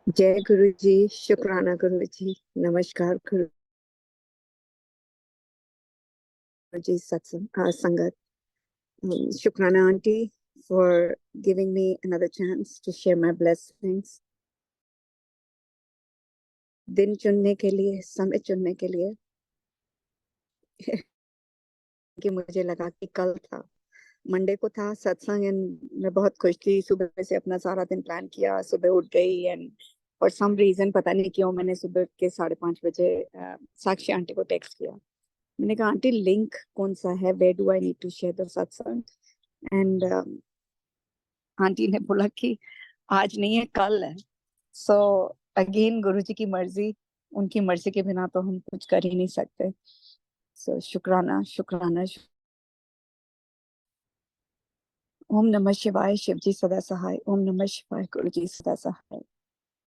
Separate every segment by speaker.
Speaker 1: जय गुरु जी। शुक्राना गुरु जी। नमस्कार गुरु जी। सत्संग संगत। शुक्राना aunty for giving me another chance to share my blessings। दिन चुनने के लिए, समय चुनने के लिए कि मुझे लगा कि कल था, मंडे को था सत्संग एंड मैं बहुत खुश थी। सुबह से अपना सारा दिन प्लान किया, सुबह उठ गई एंड फॉर सम रीजन पता नहीं क्यों मैंने सुबह के 5:30 बजे साक्षी आंटी को टेक्स्ट किया। मैंने कहा आंटी लिंक कौन सा है, where do I need to share the satsang. And aunty ने बोला कि आज नहीं है कल है। सो अगेन गुरु जी की मर्जी, उनकी मर्जी के बिना तो हम कुछ कर ही नहीं सकते। सो शुक्राना शुक्राना। ओम नमः शिवाय, शिव जी सदा सहाय। ओम नमः शिवाय, गुरु जी सदा सहाय।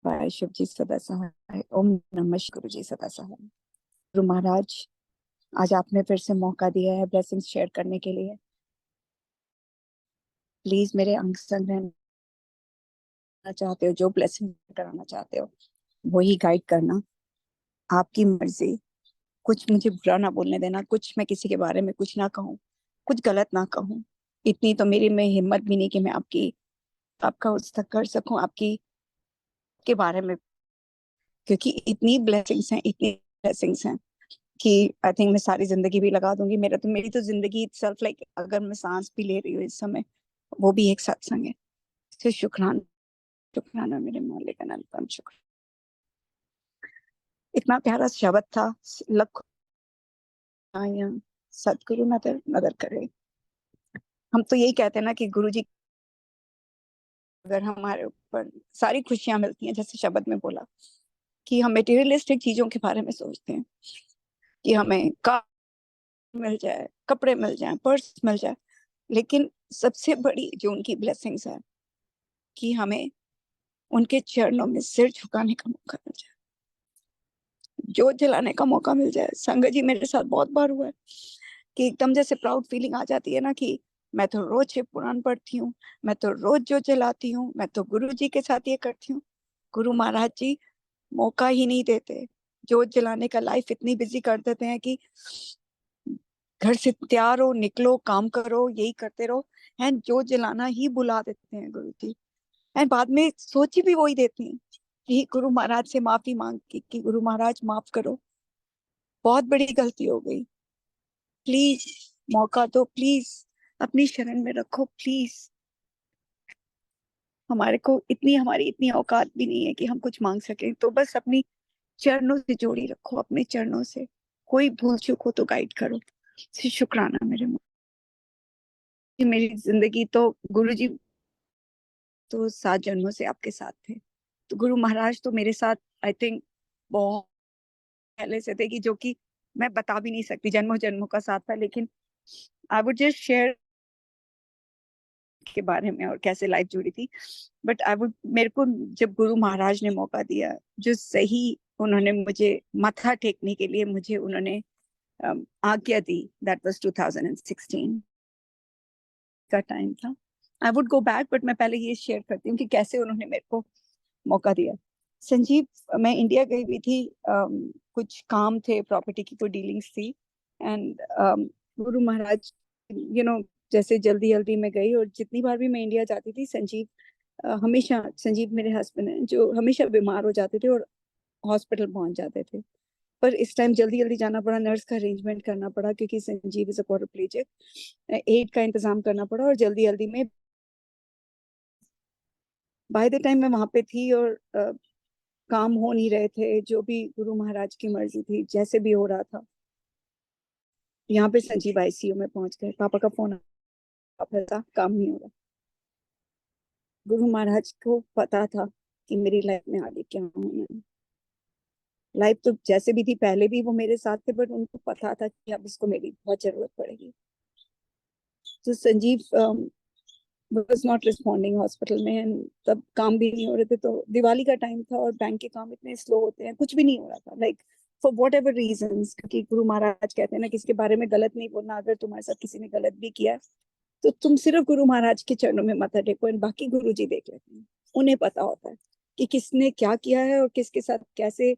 Speaker 1: वाय शिव जी सदा सहाय। ओम नमः गुरु जी सदा सहाय। गुरु महाराज, आज आपने फिर से मौका दिया है ब्लेसिंग्स शेयर करने के लिए। प्लीज मेरे अंग संग रहना चाहते हो, जो ब्लेसिंग कराना चाहते हो वही गाइड करना, आपकी मर्जी। कुछ मुझे बुरा ना बोलने देना, कुछ मैं किसी के बारे में कुछ ना कहूँ, कुछ गलत ना कहूँ। इतनी तो मेरी में हिम्मत भी नहीं कि मैं आपका उस तक कर सकूं आपकी के बारे में, क्योंकि इतनी ब्लेसिंग्स हैं, इतनी ब्लेसिंग्स हैं कि आई थिंक मैं सारी जिंदगी भी लगा दूंगी। मेरी तो जिंदगी इटसेल्फ, लाइक अगर मैं सांस भी ले रही हूँ इस समय, वो भी एक सत्संग है। तो शुक्राना शुक्राना मेरे मालिक अनंतम शुक्र। इतना प्यारा शब्द था, लख आया सतगुरु नदर नदर करे। हम तो यही कहते हैं ना कि गुरु जी अगर हमारे ऊपर सारी खुशियां मिलती हैं, जैसे शब्द में बोला कि हम मेटेरियलिस्टिक चीजों के बारे में सोचते हैं कि हमें कार मिल जाए, कपड़े मिल जाए, पर्स मिल जाए, लेकिन सबसे बड़ी जो उनकी ब्लेसिंग्स है कि हमें उनके चरणों में सिर झुकाने का मौका मिल जाए, जोत जलाने का मौका मिल जाए। संगत जी, मेरे साथ बहुत बार हुआ है कि एकदम जैसे प्राउड फीलिंग आ जाती है ना कि मैं तो रोज शिव पुराण पढ़ती हूँ, मैं तो रोज जोत जलाती हूँ, मैं तो गुरु जी के साथ ये करती हूँ। गुरु महाराज जी मौका ही नहीं देते जोत जलाने का। लाइफ इतनी बिजी कर देते हैं कि घर से तैयार हो, निकलो, काम करो, यही करते रहो, एंड जोत जलाना ही बुला देते हैं गुरु जी। एंड बाद में सोची भी वही देती हैं कि गुरु महाराज से माफी मांग की कि गुरु महाराज माफ करो, बहुत बड़ी गलती हो गई, प्लीज मौका दो, प्लीज अपनी शरण में रखो, प्लीज। हमारी इतनी औकात भी नहीं है कि हम कुछ मांग सकें, तो बस अपनी चरणों से जोड़ी रखो, अपने चरणों से कोई भूल चूक हो तो गाइड करो। शुक्राना मेरे मेरी जिंदगी तो गुरु जी तो 7 जन्मों से आपके साथ थे, तो गुरु महाराज तो मेरे साथ आई थिंक बहुत पहले से थे, कि जो कि मैं बता भी नहीं सकती जन्मों जन्मों का साथ था। लेकिन आई वुड जस्ट शेयर के बारे में और कैसे लाइफ जुड़ी थी, बट आई वुड मेरे को जब गुरु महाराज ने मौका दिया, जो सही उन्होंने मुझे माथा टेकने के लिए मुझे उन्होंने आज्ञा दी, दैट वाज 2016 का टाइम था। I would go back, but मैं पहले ये शेयर करती हूँ कि कैसे उन्होंने मेरे को मौका दिया। संजीव, मैं इंडिया गई हुई थी, कुछ काम थे, प्रॉपर्टी की कोई डीलिंग्स थी, and Guru Maharaj you know जैसे जल्दी जल्दी में गई, और जितनी बार भी मैं इंडिया जाती थी संजीव हमेशा, संजीव मेरे हस्बैंड हैं, जो हमेशा बीमार हो जाते थे और हॉस्पिटल पहुंच जाते थे। पर इस टाइम जल्दी जल्दी जाना पड़ा, नर्स का अरेंजमेंट करना पड़ा क्योंकि Sanjeev is a quadriplegic, aide का इंतजाम करना पड़ा, और जल्दी जल्दी में बाय द टाइम मैं वहां पे थी और काम हो नहीं रहे थे, जो भी गुरु महाराज की मर्जी थी, जैसे भी हो रहा था, यहाँ पे संजीव आईसीयू में पहुंच गए। पापा का फोन था, काम नहीं हो रहा। गुरु महाराज को पता था कि मेरी लाइफ में आगे क्या होना है। लाइफ तो जैसे भी थी, पहले भी वो मेरे साथ थे, बट उनको पता था कि अब इसको मेरी बहुत जरूरत पड़ेगी। तो Sanjeev was not responding hospital में, and तब काम भी नहीं हो रहे थे, तो दिवाली का टाइम था और बैंक के काम इतने स्लो होते हैं, कुछ भी नहीं हो रहा था, like for whatever reason. क्योंकि गुरु महाराज कहते हैं ना, किसी के बारे में गलत नहीं बोलना, अगर तुम्हारे साथ किसी ने गलत भी किया तो तुम सिर्फ गुरु महाराज के चरणों में माथा टेको, और बाकी गुरु जी देख लेते हैं, उन्हें पता होता है। कि किसने क्या किया है और किसके साथ कैसे,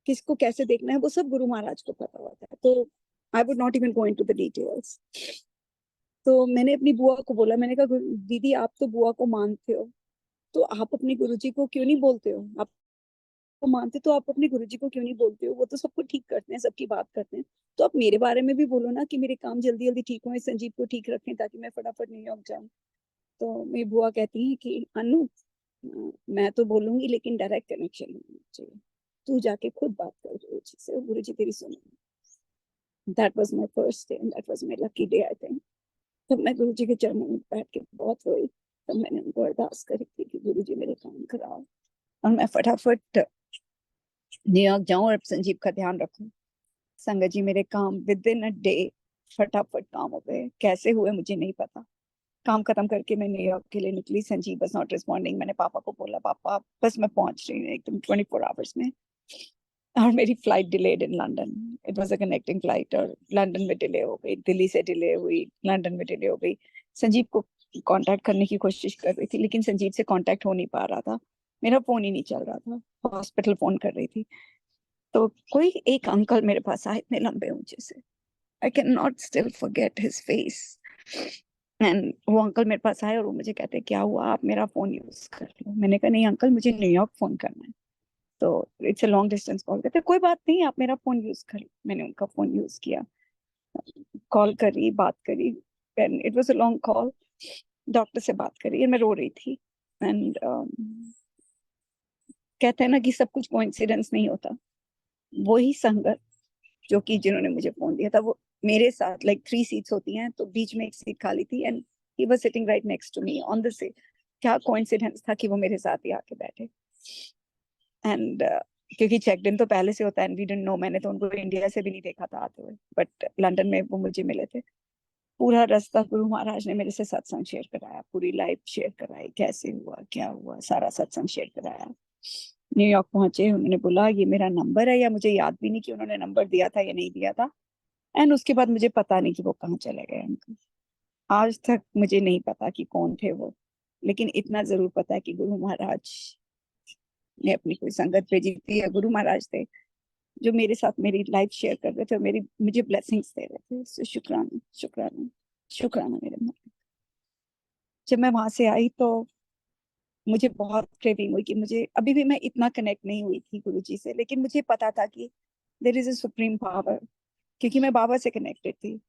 Speaker 1: किसको कैसे देखना है, वो सब गुरु महाराज को पता होता है। तो I would not even go into the details. तो मैंने अपनी बुआ को बोला, मैंने कहा दीदी आप तो बुआ को मानते हो, तो आप अपने गुरुजी को क्यों नहीं बोलते हो? आप को मानते तो आप अपने गुरुजी को क्यों नहीं बोलते हो? वो तो सबको ठीक करते हैं, सबकी बात करते हैं। तो आप मेरे बारे में भी बोलो ना कि मेरे काम जल्दी जल्दी ठीक हो, संजीव को ठीक रखें ताकि मैं फटाफट न्यूयॉर्क जाऊं। तो मेरी बुआ कहती है कि अनु, मैं तो बोलूंगी लेकिन डायरेक्ट कनेक्शन होना चाहिए, तू जाके खुद बात कर गुरुजी से, गुरुजी तेरी सुनेंगे। That was my first day and that was my lucky day I think. तब मैं गुरुजी के चरणों में बैठ के बहुत रोई। तब मैंने उनको अरदास करी थी कि गुरुजी मेरे काम कराओ और मैं फटाफट न्यूयॉर्क जाऊं और संजीव का ध्यान रखूं। संगत जी मेरे काम विद इन अ डे फटाफट काम हो गए, कैसे हुए मुझे नहीं पता। काम खत्म करके मैं न्यूयॉर्क के लिए निकली, संजीव वाज नॉट रिस्पॉन्डिंग। मैंने पापा को बोला पापा बस मैं पहुंच रही हूँ एकदम 24 आवर्स में। और मेरी flight delayed in London, it was a connecting flight, और लंदन में डिले हो गई, दिल्ली से डिले हुई, लंदन में डिले हो गई। संजीव को कांटेक्ट करने की कोशिश कर रही थी लेकिन संजीव से कांटेक्ट हो नहीं पा रहा था, मेरा फोन ही नहीं चल रहा था, हॉस्पिटल फोन कर रही थी। तो कोई एक अंकल मेरे पास आए, इतने लंबे ऊंचे से, I can not still forget his face. And वो अंकल मेरे पास आए और वो मुझे कहते क्या हुआ, आप मेरा फोन यूज कर लो। मैंने कहा नहीं अंकल, मुझे न्यूयॉर्क फोन करना है। तो it's a long distance call. कहते कोई बात नहीं, आप मेरा फोन यूज कर लो। मैंने उनका फोन यूज किया, कॉल करी, बात करी, and it was a long call. Doctor से बात करी और मैं रो रही थी। एंड कहते हैं ना कि सब कुछ कोइंसिडेंस नहीं होता। वही संगत जो कि जिन्होंने मुझे फोन दिया था, वो मेरे साथ, लाइक 3 सीट्स होती हैं तो बीच में एक सीट खाली थी, and he was sitting right next to me on the seat. क्या कोइंसिडेंस था कि वो मेरे साथ ही आके बैठे। एंड क्योंकि चेक इन तो पहले से होता है, एंड वी डिडंट नो, मैंने तो उनको इंडिया से भी नहीं देखा था आते हुए, बट लंदन में वो मुझे मिले थे। पूरा रास्ता गुरु महाराज ने मेरे से सत्संग शेयर कराया, पूरी लाइफ शेयर कराई, कैसे हुआ क्या हुआ, सारा सत्संग शेयर कराया। न्यूयॉर्क पहुंचे, उन्होंने बोला ये मेरा नंबर है, या मुझे याद भी नहीं कि उन्होंने नंबर दिया था या नहीं दिया था। एंड उसके बाद मुझे पता नहीं कि वो कहाँ चले गए उनको। आज तक मुझे नहीं पता कि कौन थे वो, लेकिन इतना जरूर पता है कि गुरु महाराज ने अपनी कोई संगत भेजी थी, या गुरु महाराज थे जो मेरे साथ मेरी लाइफ शेयर कर रहे थे और मेरी मुझे ब्लेसिंग्स दे रहे थे। So, शुक्राना शुक्राना शुक्राना मेरे माँ। जब मैं वहां से आई तो मुझे बहुत क्रेविंग हुई कि मुझे, अभी भी मैं इतना कनेक्ट नहीं हुई थी गुरु जी से, लेकिन मुझे पता था कि there is a supreme power, क्योंकि मैं बाबा से कनेक्टेड थी।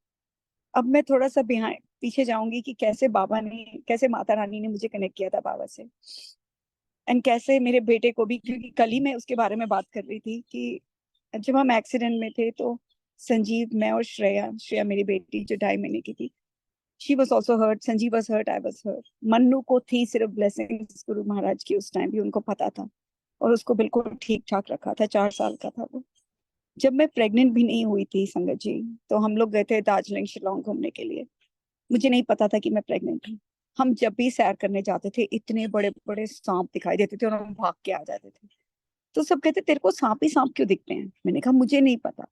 Speaker 1: अब मैं थोड़ा सा बिहाइंड पीछे जाऊंगी कि कैसे बाबा ने, कैसे माता रानी ने मुझे कनेक्ट किया था बाबा से, एंड कैसे मेरे बेटे को भी, क्योंकि कल ही मैं उसके बारे में बात कर रही थी कि जब हम एक्सीडेंट में थे तो संजीव, मैं और श्रेया, श्रेया मेरी बेटी जो 2.5 महीने की थी, she was also hurt, Sanjeev was hurt, I was hurt. Mannu को थी सिर्फ ब्लेसिंग्स गुरु महाराज की, उस टाइम भी उनको पता था, और उसको बिल्कुल ठीक ठाक रखा था, 4 साल का था वो। जब मैं प्रेग्नेंट भी नहीं हुई थी संगत जी, तो हम लोग गए थे दार्जिलिंग शिलोंग घूमने के लिए। मुझे नहीं पता था कि मैं प्रेग्नेंट हूँ। हम जब भी सैर करने जाते थे इतने बड़े बड़े सांप दिखाई देते थे और हम भाग के आ जाते थे। तो सब कहते तेरे को सांप ही सांप क्यों दिखते हैं? मैंने कहा मुझे नहीं पता,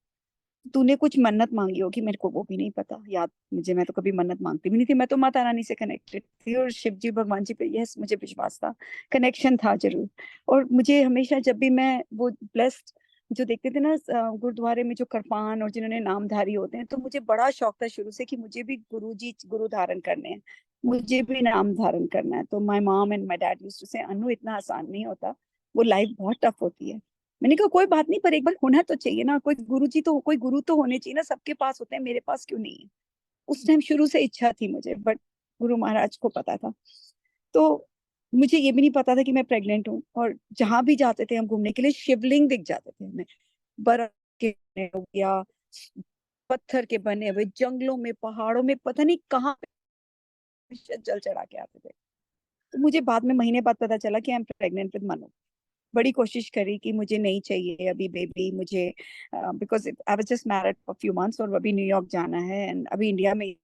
Speaker 1: तूने कुछ मन्नत मांगी होगी, मेरे को वो भी नहीं पता याद मुझे, मैं तो कभी मन्नत मांगती भी नहीं थी। मैं तो माता रानी से कनेक्टेड थी और शिव जी भगवान जी पे यस मुझे विश्वास था, कनेक्शन था जरूर। और मुझे हमेशा जब भी मैं वो ब्लेस्ड जो देखते थे ना गुरुद्वारे में जो कृपान और जिन्होंने नामधारी होते हैं, तो मुझे बड़ा शौक था शुरू से कि मुझे भी गुरु जी गुरु धारण करने हैं, मुझे भी नाम धारण करना है। तो my mom and my dad used to say Anu इतना आसान नहीं होता, वो लाइफ बहुत टफ होती है। मैंने कहा कोई बात नहीं, पर एक बार होना तो चाहिए ना, कोई गुरु जी तो, कोई गुरु तो होने चाहिए ना, सबके पास होते हैं, मेरे पास क्यों नहीं है? उस टाइम शुरू से इच्छा थी मुझे, बट गुरु महाराज को पता था। तो मुझे ये भी नहीं पता था कि मैं प्रेग्नेंट हूँ। और जहां भी जाते थे हम घूमने के लिए, शिवलिंग दिख जाते थे हमें, बर्फ के बने हो या पत्थर के बने हुए, जंगलों में पहाड़ों में, पता नहीं कहाँ पे जल चढ़ा के आते थे। तो मुझे बाद में महीने बाद पता चला कि I am pregnant with Manu. बड़ी कोशिश करी कि मुझे नहीं चाहिए अभी बेबी, मुझे because I was just married for few months और अभी न्यूयॉर्क जाना है, एंड अभी इंडिया में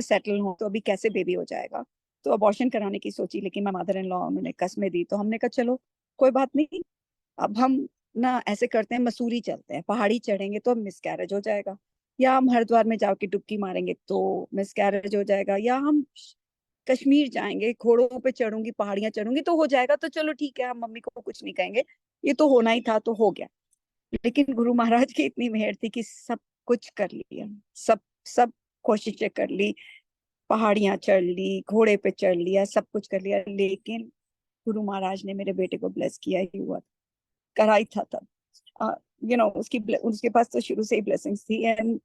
Speaker 1: सेटल हूँ, तो अभी कैसे बेबी हो जाएगा। तो अबॉर्शन कराने की सोची, लेकिन मैं मदर इन लॉ उन्होंने कसमें दी, तो हमने कहा चलो कोई बात नहीं, अब हम ना ऐसे करते हैं, मसूरी चलते हैं, पहाड़ी चढ़ेंगे तो मिसकैरेज हो जाएगा, या हम हरिद्वार में जाके डुबकी मारेंगे तो मिसकैरेज हो जाएगा, या हम कश्मीर जाएंगे, घोड़ों पे चढ़ूंगी, पहाड़ियां चढ़ूंगी तो हो जाएगा, तो चलो ठीक है, हम मम्मी को कुछ नहीं कहेंगे, ये तो होना ही था तो हो गया। लेकिन गुरु महाराज की इतनी मेहर थी कि सब कुछ कर लिया, सब सब कोशिशें कर ली, पहाड़ियां चढ़ ली, घोड़े पे चढ़ लिया, सब कुछ कर लिया, लेकिन गुरु महाराज ने मेरे बेटे को ब्लेस किया ही हुआ, करा ही था तब। उसकी उसके पास तो शुरू से ही ब्लेसिंग्स थी। एंड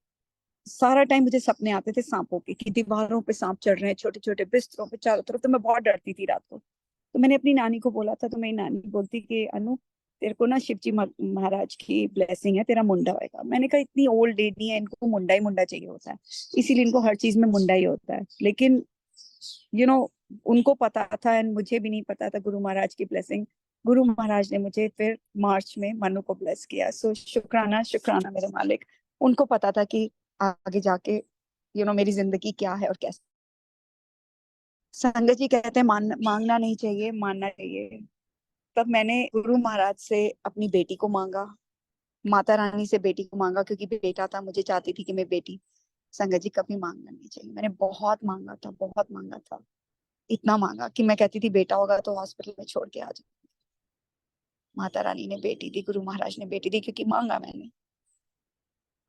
Speaker 1: सारा टाइम मुझे सपने आते थे सांपों के, कि दीवारों पे सांप चढ़ रहे हैं, छोटे छोटे बिस्तरों पे चारों तरफ, तो मैं बहुत डरती थी रात को। तो मैंने अपनी नानी को बोला था, तो मेरी नानी बोलती कि अनु, तेरे को ना शिव जी महाराज की ब्लेसिंग है, तेरा मुंडा होएगा। मैंने कहा इतनी ओल्ड लेडी है, इनको मुंडा ही मुंडा चाहिए होता है, इसीलिए इनको हर चीज में मुंडा ही होता है। लेकिन यू you नो know, उनको पता था एंड मुझे भी नहीं पता था गुरु महाराज की ब्लेसिंग। गुरु महाराज ने मुझे फिर मार्च में मनु को ब्लेस किया। सो शुक्राना शुक्राना मेरे मालिक। उनको पता था कि आगे जाके मेरी जिंदगी क्या है और कैसे। संगत जी कहते हैं मांगना नहीं चाहिए, मानना चाहिए। तब मैंने गुरु महाराज से अपनी बेटी को मांगा, माता रानी से बेटी को मांगा, क्योंकि बेटा था, मुझे चाहती थी कि मैं बेटी। संगत जी कभी मांगना नहीं चाहिए, मैंने बहुत मांगा था, बहुत मांगा था। इतना मांगा कि मैं कहती थी बेटा होगा तो हॉस्पिटल में छोड़ के आ जाओ। माता रानी ने बेटी दी, गुरु महाराज ने बेटी दी, क्योंकि मांगा मैंने।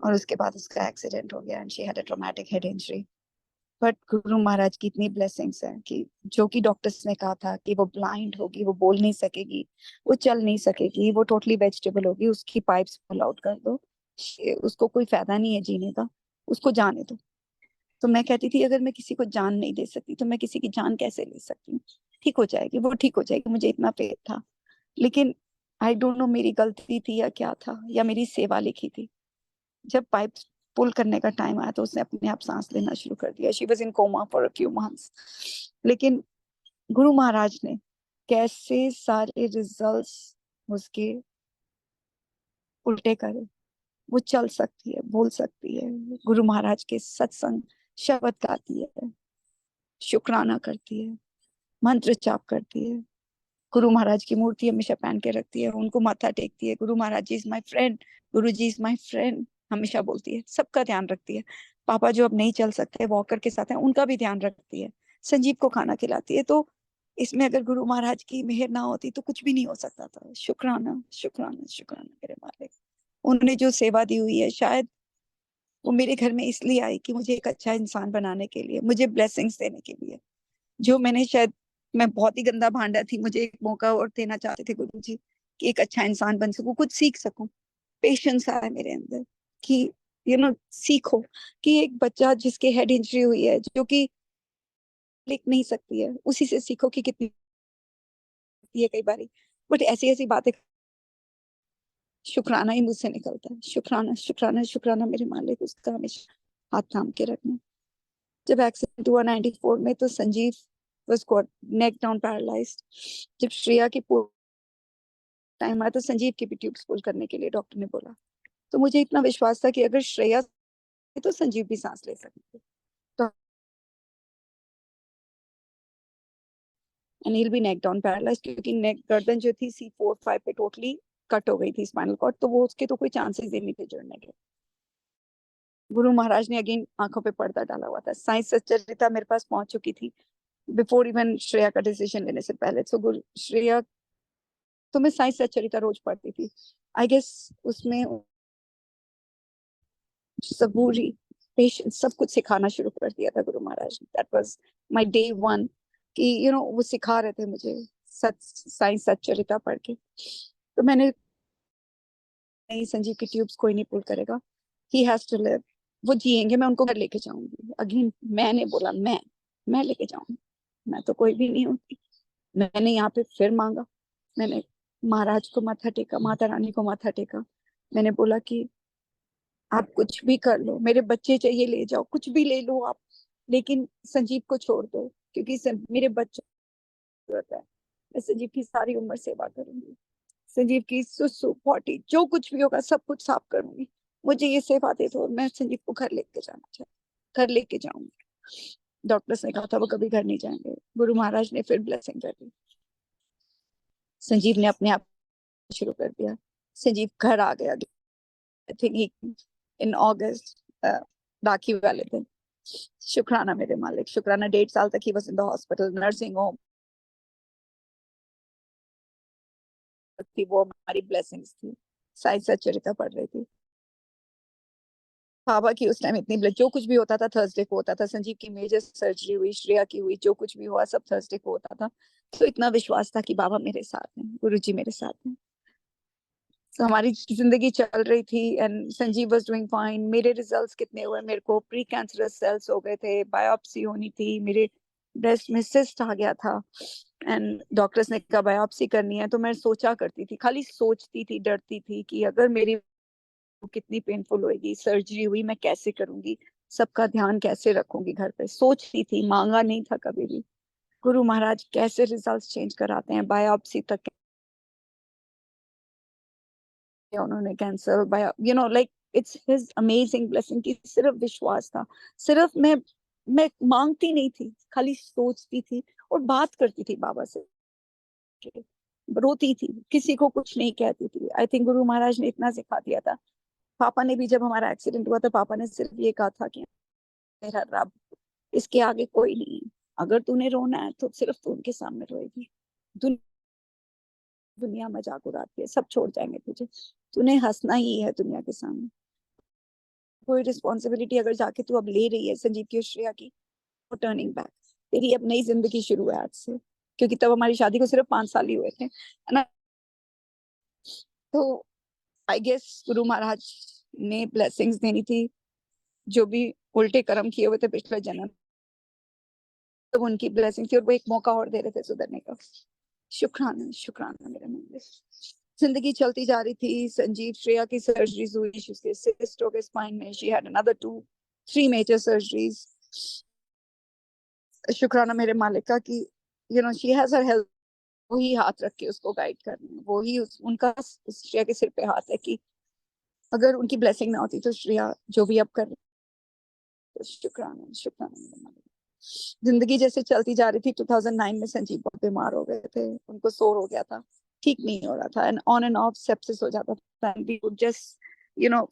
Speaker 1: और उसके बाद उसका एक्सीडेंट हो गया and she had a traumatic head injury. But Guru Maharaj की इतनी ब्लेसिंग्स है कि जो कि डॉक्टर्स ने कहा था कि वो ब्लाइंड होगी, वो बोल नहीं सकेगी, वो चल नहीं सकेगी, वो टोटली वेजिटेबल होगी, उसकी पाइप्स पुल आउट कर दो, उसको कोई फायदा नहीं है जीने का, उसको जाने दो। तो मैं कहती थी अगर मैं किसी को जान नहीं दे सकती तो मैं किसी की जान कैसे ले सकती हूँ। ठीक हो जाएगी, वो ठीक हो जाएगी, मुझे इतना फेथ था। लेकिन आई डोंट नो मेरी गलती थी या क्या था, या मेरी सेवा लिखी थी। जब पाइप पुल करने का टाइम आया तो उसने अपने आप सांस लेना शुरू कर दिया। She was in coma for a few months. लेकिन गुरु महाराज ने कैसे सारे रिजल्ट्स उसके उल्टे करे। वो चल सकती है, बोल सकती है, गुरु महाराज के सत्संग शब्द गाती है, शुक्राना करती है, मंत्र जाप करती है, गुरु महाराज की मूर्ति हमेशा पहन के रखती है, उनको माथा टेकती है, गुरु महाराज जी is my friend, Guru ji is my friend हमेशा बोलती है, सबका ध्यान रखती है। पापा जो अब नहीं चल सकते वॉकर के साथ हैं, उनका भी ध्यान रखती है, संजीव को खाना खिलाती है। तो इसमें अगर गुरु महाराज की मेहर ना होती तो कुछ भी नहीं हो सकता था। शुक्राना शुक्राना शुक्राना मेरे मालिक। उन्होंने जो सेवा दी हुई है, शायद वो मेरे घर में इसलिए आई कि मुझे एक अच्छा इंसान बनाने के लिए, मुझे ब्लेसिंग्स देने के लिए। जो मैंने शायद, मैं बहुत ही गंदा भांडा थी, मुझे एक मौका और देना चाहते थे गुरु जी कि एक अच्छा इंसान बन सकूं, कुछ सीख सकूं। पेशेंस आया मेरे अंदर कि सीखो कि एक बच्चा जिसके हेड इंजरी हुई है, जो कि लिख नहीं सकती है, उसी से सीखो कि कितनी है कई बारी। बट ऐसी ऐसी बातें, शुक्राना ही मुझसे निकलता है। शुक्राना शुक्राना शुक्राना मेरे मालिक, उसका हमेशा हाथ थाम के रखना। जब एक्सीडेंट हुआ 94 में, तो Sanjeev was got neck down paralyzed। जब श्रेया की टाइम आया तो संजीव की भी ट्यूब्स पुल करने के लिए डॉक्टर ने बोला। तो मुझे इतना विश्वास था कि अगर श्रेया तो संजीव भी सांस ले सकेंगे। तो अनिल भी नेक डाउन पैरालाइज, क्योंकि नेक गर्दन जो थी C4-5 पे टोटली कट हो गई थी, स्पाइनल कॉर्ड, तो वो उसके तो कोई चांसेस ही नहीं थे जुड़ने के। गुरु महाराज ने अगेन आंखों पे पर्दा डाला हुआ था। साइंस सच्चरिता मेरे पास पहुंच चुकी थी बिफोर इवन श्रेया का डिसीजन लेने से पहले। तो गुरु श्रेया, तो मैं साइंस सच्चरिता रोज पढ़ती थी। आई गेस उसमें सबूरी, पेशेंस, सब कुछ सिखाना शुरू कर दिया था गुरु महाराज ने। That was my day one कि वो सिखा रहे थे मुझे सच, साइंस सच्चरिता पढ़ के। तो मैंने, नहीं, संजीव की ट्यूब्स कोई नहीं पुल करेगा, ही हैज टू लिव, वो जिएंगे, मैं उनको घर लेके जाऊंगी। अगेन मैंने बोला मैं लेके जाऊंगी, मैं तो कोई भी नहीं होती। मैंने यहाँ पे फिर मांगा, मैंने महाराज को माथा टेका, माता रानी को माथा टेका। मैंने बोला कि आप कुछ भी कर लो, मेरे बच्चे चाहिए ले जाओ, कुछ भी ले लो आप, लेकिन संजीव को छोड़ दो, क्योंकि मेरे बच्चों को जरूरत है। मैं संजीव की सारी उम्र सेवा करूंगी, संजीव की सुसु पॉटी जो कुछ भी होगा सब कुछ साफ करूंगी। मुझे ये सेवा दे दो, मैं संजीव को घर लेके जाना चाहती, घर लेके जाऊंगी। डॉक्टर्स ने कहा था वो कभी घर नहीं जाएंगे। गुरु महाराज ने फिर ब्लेसिंग कर दी, संजीव ने अपने आप शुरू कर दिया। संजीव घर आ गया, आई थिंक इन अगस्त, राखी वाले दिन। शुक्राना मेरे मालिक, शुक्राना। 1.5 साल तक ही बस in the hospital, nursing home थी, वो हमारी ब्लेसिंग्स थी। साई सच्चरिता पढ़ रही थी। बाबा की उस टाइम इतनी ब्लेस, जो कुछ भी होता था थर्सडे को होता था। संजीव की मेजर सर्जरी हुई, श्रेया की हुई, जो कुछ भी हुआ सब थर्सडे को होता था। तो इतना विश्वास था कि बाबा मेरे साथ हैं, गुरु जी मेरे साथ हैं। तो हमारी जिंदगी चल रही थी and Sanjeev was doing fine. मेरे रिजल्ट्स कितने हुए, मेरे को प्री कैंसरस सेल्स हो गए थे, बायोप्सी होनी थी, मेरे ब्रेस्ट में सिस्ट आ गया था एंड डॉक्टर्स ने कहा बायोप्सी करनी है। तो मैं सोचा करती थी, खाली सोचती थी, डरती थी कि अगर मेरी कितनी पेनफुल होगी, सर्जरी हुई मैं कैसे करूंगी, सबका ध्यान कैसे रखूंगी घर पे, सोचती थी, मांगा नहीं था कभी भी। गुरु महाराज कैसे रिजल्ट्स चेंज कराते हैं, बायोप्सी तक उन्होंने cancer bio, like it's his amazing blessing कि सिर्फ विश्वास था। सिर्फ मैं मांगती नहीं थी, खाली सोचती थी और बात करती थी बाबा से, रोती थी, किसी को कुछ नहीं कहती थी। आई थिंक गुरु महाराज ने इतना सिखा दिया था। पापा ने भी, जब हमारा एक्सीडेंट हुआ था, पापा ने सिर्फ ये कहा था कि मेरा रब, इसके आगे कोई नहीं है, अगर तूने रोना है तो सिर्फ तू उनके सामने रोएगी। दुनिया मजाक उड़ाती है, सब छोड़ जाएंगे तुझे, तूने हंसना ही है दुनिया के सामने। कोई रिस्पॉन्सिबिलिटी अगर जाके तू अब ले रही है संजीव की और श्रेया की, टर्निंग बैक, तेरी अब नई जिंदगी शुरू है आज से। क्योंकि तब हमारी शादी को सिर्फ 5 साल ही हुए थे, है ना। तो आई गेस गुरु महाराज ने ब्लेसिंग्स देनी थी, जो भी उल्टे कर्म किए हुए थे पिछले जन्म, तो उनकी ब्लेसिंग थी और वो एक मौका और दे रहे थे सुधरने का। शुक्राना, शुक्राना मेरे मंदिर। जिंदगी चलती जा रही थी। संजीव, श्रेया की सर्जरीज हुई, उसके सिस्ट हो गए स्पाइन में, she had another 2-3 major surgeries. शुक्राना मेरे मालिक का कि शी हैज हर हेल्थ। वही हाथ रख के उसको गाइड कर रहे हैं, वही उनका श्रेया के सिर पे हाथ है कि अगर उनकी ब्लेसिंग ना होती तो श्रेया जो भी अब कर रही। तो शुक्राना, शुक्राना मेरे मालिक। जिंदगी जैसे चलती जा रही थी, 2009 में संजीव बहुत बीमार हो गए थे, उनको सोर हो गया था, ठीक नहीं हो रहा था and on and off sepsis हो जाता था, we would just you know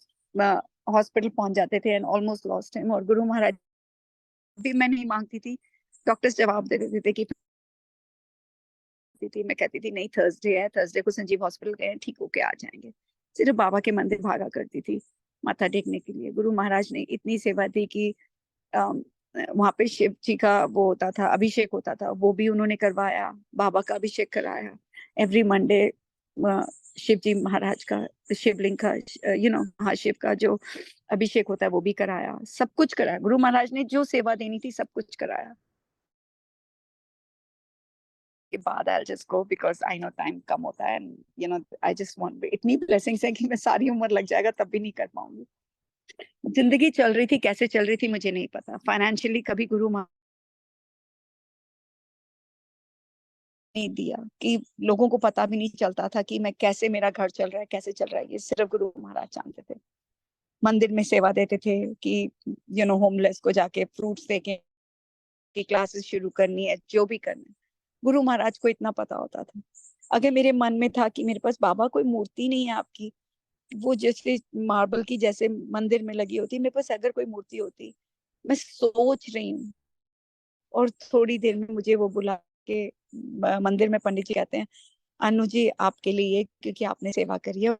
Speaker 1: hospital पहुंच जाते थे एंड ऑलमोस्ट लॉस्ट हिम। और गुरु महाराज भी, मैं नहीं मांगती थी, डॉक्टर्स जवाब दे देते थे कि थी, मैं कहती थी नहीं थर्सडे है, थर्सडे को संजीव हॉस्पिटल गए, ठीक होके आ जाएंगे। सिर्फ बाबा के मंदिर भागा करती थी माथा टेकने के लिए। गुरु महाराज ने इतनी सेवा दी कि वहां पे शिव जी का वो होता था, अभिषेक होता था, वो भी उन्होंने करवाया, बाबा का अभिषेक कराया एवरी मंडे। शिव जी महाराज का, शिवलिंग का, महाशिव का जो अभिषेक होता है वो भी कराया, सब कुछ कराया। गुरु महाराज ने जो सेवा देनी थी सब कुछ कराया। के बाद I just go because I know time कम होता है एंड आई जस्ट वांट, इतनी ब्लेसिंग्स है कि मैं सारी उम्र लग जाएगा तब भी नहीं कर पाऊंगी। जिंदगी चल रही थी, कैसे चल रही थी मुझे नहीं पता। फाइनेंशियली कभी गुरु नहीं दिया कि लोगों को पता भी नहीं चलता था कि मैं कैसे, मेरा घर चल रहा है कैसे चल रहा है, ये सिर्फ गुरु महाराज जानते थे। मंदिर में सेवा देते थे कि होमलेस को जाके फ्रूट्स देके, की क्लासेस शुरू करनी है, जो भी करना है, गुरु महाराज को इतना पता होता था। अगर मेरे मन में था कि मेरे पास बाबा कोई मूर्ति नहीं है आपकी, वो जैसे मार्बल की जैसे मंदिर में लगी होती, मेरे पास अगर कोई मूर्ति होती, मैं सोच रही हूँ। और थोड़ी देर में मुझे वो बुला के मंदिर में पंडित जी कहते हैं, अनु जी आपके लिए, क्योंकि आपने सेवा करी है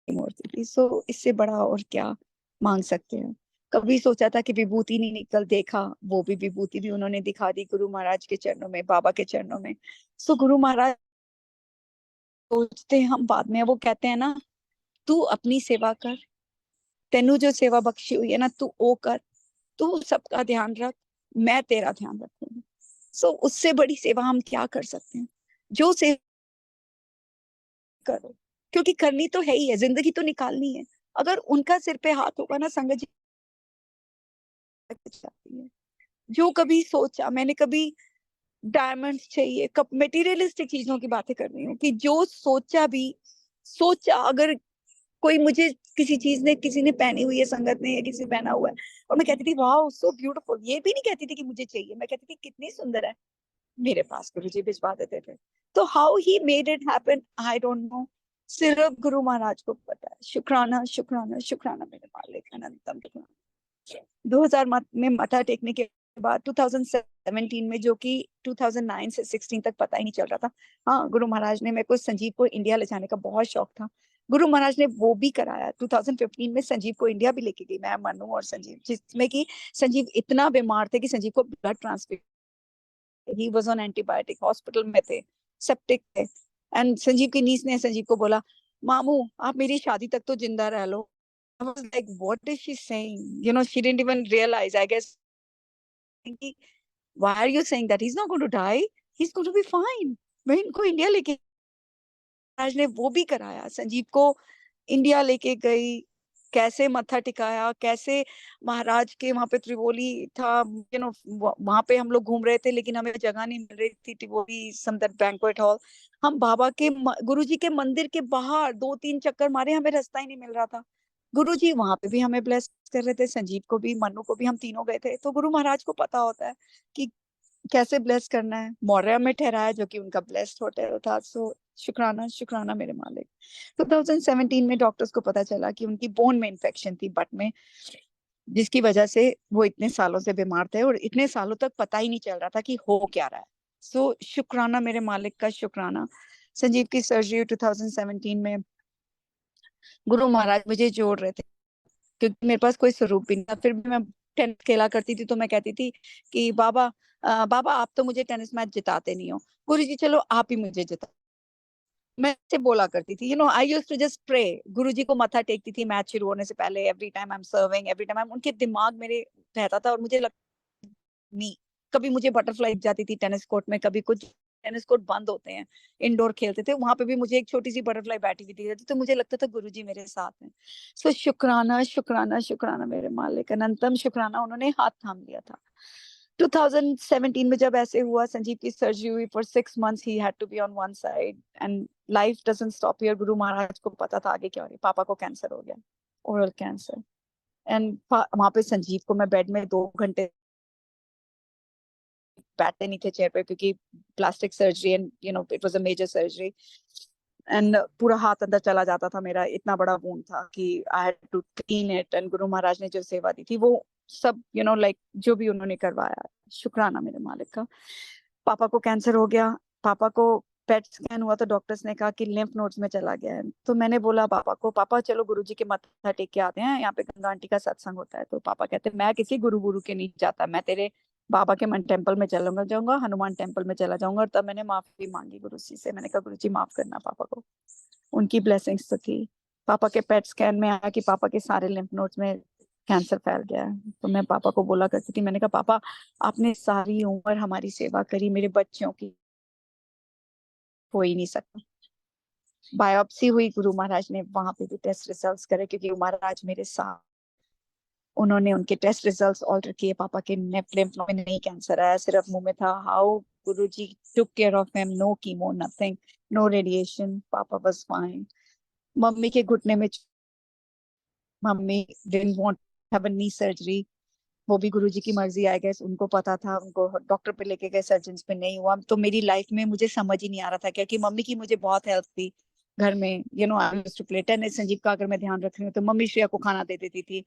Speaker 1: मूर्ति की, सो इससे बड़ा और क्या मांग सकते हैं। कभी सोचा था कि विभूति नहीं निकल, देखा वो भी विभूति भी उन्होंने दिखा दी गुरु महाराज के चरणों में, बाबा के चरणों में। सो गुरु महाराज सोचते हैं हम बाद में, वो कहते हैं ना, तू अपनी सेवा कर, तेनू जो सेवा बख्शी हुई है ना तू वो कर, तू सबका ध्यान रख, मैं तेरा ध्यान रखूंगी। सो उससे बड़ी सेवा हम क्या कर सकते हैं। जो सेवा करो, क्योंकि करनी तो है ही है, जिंदगी तो निकालनी है। अगर उनका सिर पे हाथ होगा ना संगत जी, जाती है। जो कभी सोचा मैंने, कभी डायमंड्स चाहिए, कब मटेरियलिस्टिक चीजों की बातें कर रही हूँ, कि जो सोचा भी, सोचा अगर कोई मुझे किसी चीज ने, किसी ने पहनी हुई है, संगत ने या किसी ने पहना हुआ है, और मैं कहती थी वाह सो ब्यूटीफुल, ये भी नहीं कहती थी कि मुझे चाहिए, मैं कहती थी कितनी सुंदर है, मेरे पास गुरु जी भिजवा देते थे। तो how he made it happen I don't know, सिर्फ गुरु महाराज को पता है। शुक्राना, शुक्राना, शुक्राना मेरे मालिक, अनंतम शुक्राना। 2000 में मत्था टेकने के बाद 2017 में, जो कि 2009 से 16 तक पता ही नहीं चल रहा था। हाँ, गुरु महाराज ने, मेरे को संजीव को इंडिया ले जाने का बहुत शौक था, गुरु महाराज ने वो भी कराया। 2015 में संजीव को इंडिया भी लेके गई मैं, मनु और संजीव, जिसमें कि संजीव इतना बीमार थे कि संजीव को blood transfusion, he was on antibiotic, hospital में थे, सेप्टिक थे। एंड संजीव की नीस ने संजीव को बोला, मामू आप मेरी शादी तक तो जिंदा रह लो। I was like, what is she saying? You know, she didn't even realize, I guess, thinking, why are you saying that? He's not going to die. He's going to be fine. मैं इनको India लेके, महाराज ने वो भी कराया, संजीव को India लेके गई, कैसे मत्था टिकाया, कैसे महाराज के वहां पे त्रिवोली था, यू नो, वहां पे हम लोग घूम रहे थे लेकिन हमें जगह नहीं मिल रही थी, त्रिवोली सम दैट बैंक्वेट हॉल। हम बाबा के गुरुजी के मंदिर के बाहर 2-3 चक्कर मारे, हमें रास्ता ही नहीं मिल रहा था। गुरुजी वहां पे भी हमें ब्लेस कर रहे थे, संजीव को भी, मन्नू को भी, हम तीनों गए थे। तो गुरु महाराज को पता होता है कि कैसे ब्लेस करना है। मौर्य में ठहराया जो कि उनका ब्लेस्ड होटल था। सो शुक्राना, शुक्राना मेरे मालिक। 2017 में डॉक्टर्स को पता चला कि उनकी बोन में इन्फेक्शन थी, बट में, जिसकी वजह से वो इतने सालों से बीमार थे और इतने सालों तक पता ही नहीं चल रहा था कि हो क्या रहा है। सो शुक्राना मेरे मालिक का, शुक्राना। संजीव की सर्जरी 2017 में गुरु महाराज मुझे जोड़ रहे थे, क्योंकि मेरे पास कोई स्वरूप भी नहीं था। फिर भी मैं टेनिस खेला करती थी, तो मैं कहती थी कि बाबा, बाबा आप तो मुझे टेनिस मैच जिताते नहीं हो, गुरु जी चलो आप ही मुझे जिता। मैं से बोला करती थी, you know, I used to just pray. Guru ji को मत्था टेकती थी मैच शुरू होने से पहले, every time I am serving, every time उनके दिमाग मेरे रहता था। और मुझे लग नहीं, कभी मुझे बटरफ्लाई दिख जाती थी टेनिस कोर्ट में, कभी कुछ, टेनिस कोर्ट बंद होते हैं, इंडोर खेलते थे, वहां पे भी मुझे एक छोटी सी बटरफ्लाई बैठी हुई दिख जाती, तो मुझे लगता था गुरुजी मेरे साथ हैं। सो शुक्राना, शुक्राना, शुक्राना मेरे मालिक, अनंतम शुक्राना, उन्होंने हाथ थाम लिया था। 2017 में जब ऐसे हुआ, संजीव की सर्जरी हुई, for 6 months he had to be on one side, and life doesn't stop here. Guru Maharaj को पता था आगे क्या हो रही, पापा को कैंसर हो गया, ओरल कैंसर। एंड वहां पे संजीव को मैं बेड में 2 घंटे, बैठते नहीं थे चेयर पे, क्योंकि plastic surgery, and you know it was a major surgery, and पूरा हाथ अंदर चला जाता था मेरा, इतना बड़ा वूंड था कि I had to clean it. And Guru Maharaj ने जो सेवा दी थी वो सब, यू नो, लाइक जो भी उन्होंने करवाया, शुक्राना मेरे मालिक का। पापा को कैंसर हो गया, पापा को पेट स्कैन हुआ तो डॉक्टर्स ने कहा कि लिम्फ नोड्स में चला गया है। तो मैंने बोला पापा को, पापा चलो गुरुजी के मत्था टेक के आते हैं, यहाँ पे गंगा आंटी का सत्संग होता है। तो पापा कहते मैं किसी गुरु के नहीं जाता, मैं तेरे बाबा के मन टेम्पल में चलूंगा जाऊंगा, हनुमान टेम्पल में चला जाऊंगा। और तब मैंने माफी मांगी गुरु जी से, मैंने कहा गुरु जी माफ करना पापा को। उनकी ब्लेसिंग्स तो थी। पापा के पेट स्कैन में आया कि पापा के सारे लिम्फ नोड्स में कैंसर फैल गया है। तो मैं पापा को बोला करती थी, मैंने कहा पापा आपने सारी उम्र हमारी सेवा करी, मेरे बच्चों की हो ही नहीं सकता। बायोप्सी हुई, गुरु महाराज ने वहां पे भी टेस्ट रिजल्ट्स करे, क्योंकि गुरु महाराज मेरे साथ, उन्होंने उनके टेस्ट रिजल्ट्स ऑल्टर किए, पापा के लिम्फ नोड में नहीं कैंसर आया, सिर्फ मुंह में था। How Guru ji took care of him, no chemo, nothing, no radiation, papa was fine. Mummy के घुटने में, mummy didn't want have a knee surgery, वो भी गुरुजी की मर्जी, आई गेस उनको पता था, उनको डॉक्टर पे लेके गए, सर्जन पे नहीं हुआ। तो मेरी लाइफ में मुझे समझ ही नहीं आ रहा था, क्योंकि मम्मी की मुझे बहुत हेल्प थी घर में, you know, I used to play tennis. Sanjeev का अगर मैं ध्यान रख रही हूँ तो मम्मी श्रेया को खाना दे देती थी,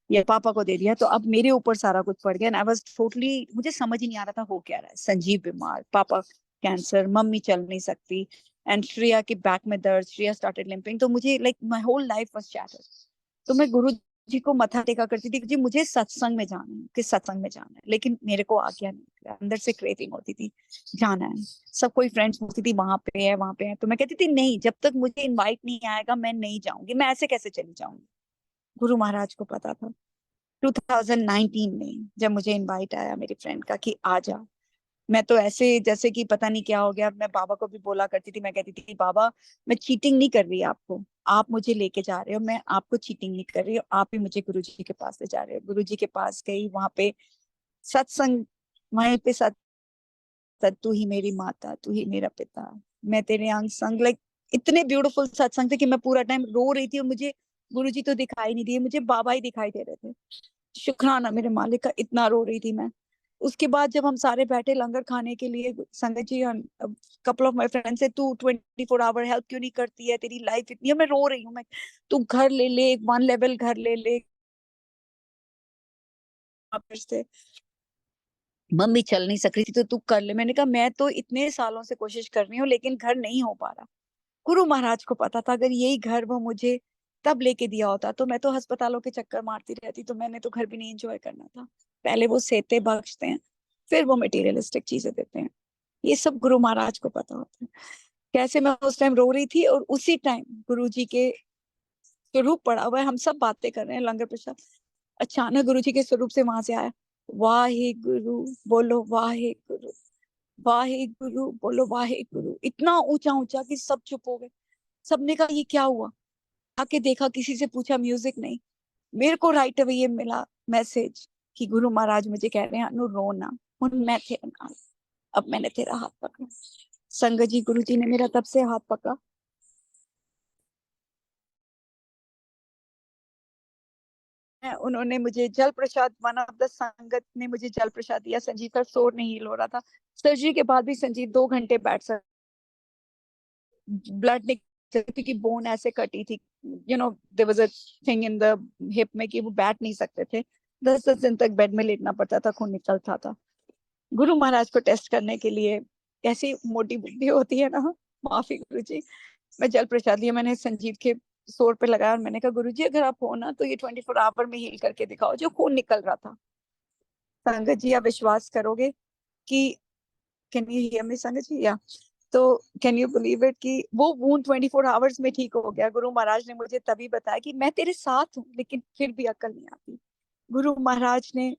Speaker 1: या पापा को दे दिया, तो अब मेरे ऊपर सारा कुछ पड़ गया। आई वाज टोटली, मुझे समझ ही नहीं आ रहा था हो क्या रहा है। संजीव बीमार, पापा कैंसर, मम्मी चल नहीं सकती, एंड श्रेया के बैक में दर्द, श्रेया स्टार्टेड लिम्पिंग। तो मुझे like my whole life was shattered. तो मैं गुरु जी को मत्था टेका करती थी कि जी मुझे सत्संग में जाना है, किस सत्संग में जाना है, लेकिन मेरे को आज्ञा नहीं, अंदर से क्रेविंग होती थी जाना है। सब कोई फ्रेंड्स पूछती थी वहां पे है, वहां पे है, तो मैं कहती थी नहीं, जब तक मुझे इनवाइट नहीं आएगा मैं नहीं जाऊंगी, मैं ऐसे कैसे चली जाऊंगी। गुरु महाराज को पता था। 2019 में जब मुझे इनवाइट आया मेरी फ्रेंड का कि आ जा, मैं तो ऐसे जैसे कि पता नहीं क्या हो गया। मैं बाबा को भी बोला करती थी, मैं कहती थी बाबा मैं चीटिंग नहीं कर रही आपको, आप मुझे लेके जा रहे हो, मैं आपको चीटिंग नहीं कर रही हूँ, आप ही मुझे गुरु जी के पास ले जा रहे हो। गुरु जी के पास गई, वहां पे सत्संग, वहीं पे तू ही मेरी माता, तू ही मेरा पिता, मैं तेरे अंग संग, लाइक इतने ब्यूटीफुल सत्संग थे कि मैं पूरा टाइम रो रही थी, और मुझे गुरु जी तो दिखाई नहीं दिए, मुझे बाबा ही दिखाई दे रहे थे। शुक्राना मेरे मालिक का, इतना रो रही थी मैं। उसके बाद जब हम सारे बैठे लंगर खाने के लिए, संगत जी, कपल ऑफ माय फ्रेंड्स से, तू 24 आवर हेल्प क्यों नहीं करती है, तेरी लाइफ इतनी है, मैं रो रही हूँ मैं, तू घर ले ले, 1 लेवल घर ले ले, फिर से मम्मी चल नहीं सक रही थी तो तू कर ले। मैंने कहा मैं तो इतने सालों से कोशिश कर रही हूँ लेकिन घर नहीं हो पा रहा। गुरु महाराज को पता था अगर यही घर वो मुझे तब लेके दिया होता तो मैं तो अस्पतालों के चक्कर मारती रहती, तो मैंने तो घर भी नहीं एंजॉय करना था। पहले वो सेते बख्शते हैं, फिर वो मटेरियलिस्टिक चीजें देते हैं। ये सब गुरु महाराज को पता होता है। कैसे मैं उस टाइम रो रही थी और उसी टाइम गुरु जी के स्वरूप पड़ा हुआ है, हम सब बातें कर रहे हैं लंगर प्रसाद। अचानक गुरु जी के स्वरूप से वहां से आया, वाहे गुरु बोलो, वाहे गुरु, वाहे गुरु बोलो, वाहे गुरु। इतना ऊंचा ऊंचा कि सब चुप हो गए। सबने कहा ये क्या हुआ। आके देखा, किसी से पूछा, म्यूजिक नहीं। मेरे को राइट अवे ये मिला मैसेज कि गुरु महाराज मुझे कह रहे हैं अनु रो ना, हुन मैं तेरे नाल, अब मैंने तेरा हाथ पकड़ा। संगत जी, गुरु जी ने मेरा तब से हाथ पकड़ा। उन्होंने मुझे जल प्रसाद, वन ऑफ द संगत ने मुझे जल प्रसाद दिया। संजीव का शोर नहीं हिल हो रहा था। सर्जरी के बाद भी संजीव 2 घंटे बैठ सकता, ब्लड नहीं, क्योंकि बोन ऐसे कटी थी, there was a thing in the hip में कि वो बैठ नहीं सकते थे। 10 10 दिन तक बेड में लेटना पड़ता था, खून निकलता था। गुरु महाराज को टेस्ट करने के लिए ऐसी मोटी बुद्धि होती है ना। माफी गुरु जी। मैं जल प्रसाद लिया, मैंने संजीव के सोर पे लगाया और मैंने कहा गुरु जी अगर आप हो ना तो ये 24 आवर में हील करके दिखाओ जो खून निकल रहा था। संगत जी, आप विश्वास करोगे कि, कैन यू हियर मी संगत जी? या तो कैन यू बिलीव इट कि वो वूंड 24 आवर्स में ठीक हो गया। गुरु महाराज ने मुझे तभी बताया कि मैं तेरे साथ हूँ लेकिन फिर भी अकल नहीं आती। गुरु महाराज ने